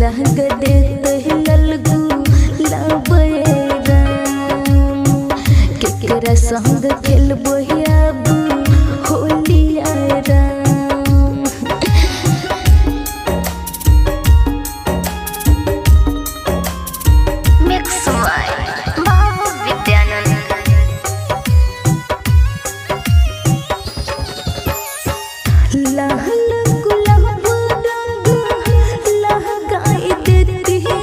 लग दे ललगू लाबेरा केकरा संग खेलबो अब होली आरा लाल गुलाब रंग लगाई देती है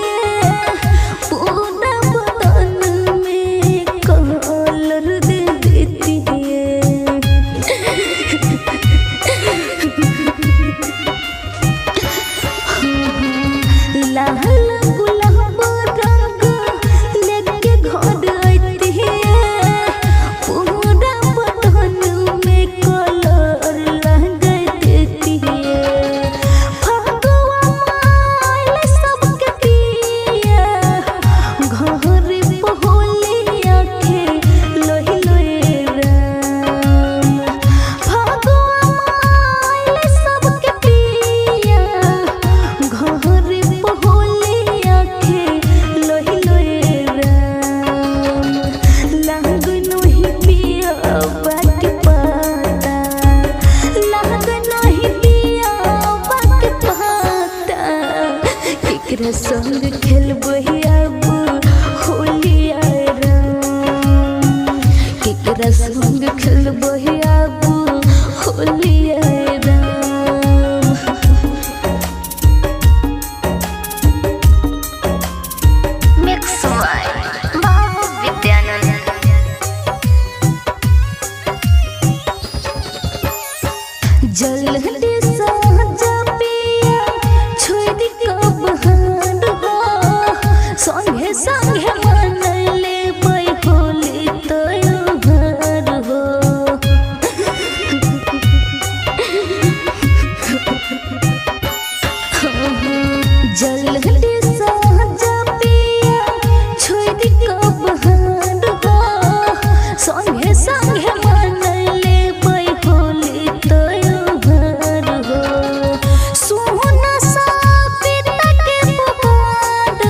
पूरा बदन में कलर दे देती है लाल गुलाब रंग लेके घर आती है पूरा बदन में कलर संग खेलबो अब होली आरा केकरा संग खेलबो अब होली आरा जल्दी साजा पिया छोड़ कब संगे संगे मनले होली त्योहार हो जल्दी साजा पिया छोड़ कब संगे संगे मनले होली त्योहार हो सोना साबिता के पुकार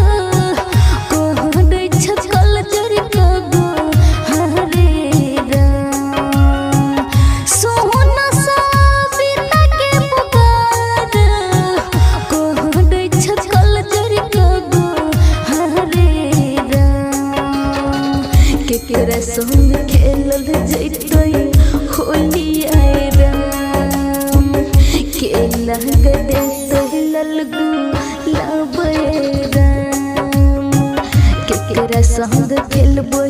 केकरा संग खेलल जैतै होली आरा के लग देतै ललगू लाबेरा केकरा संग खेलबो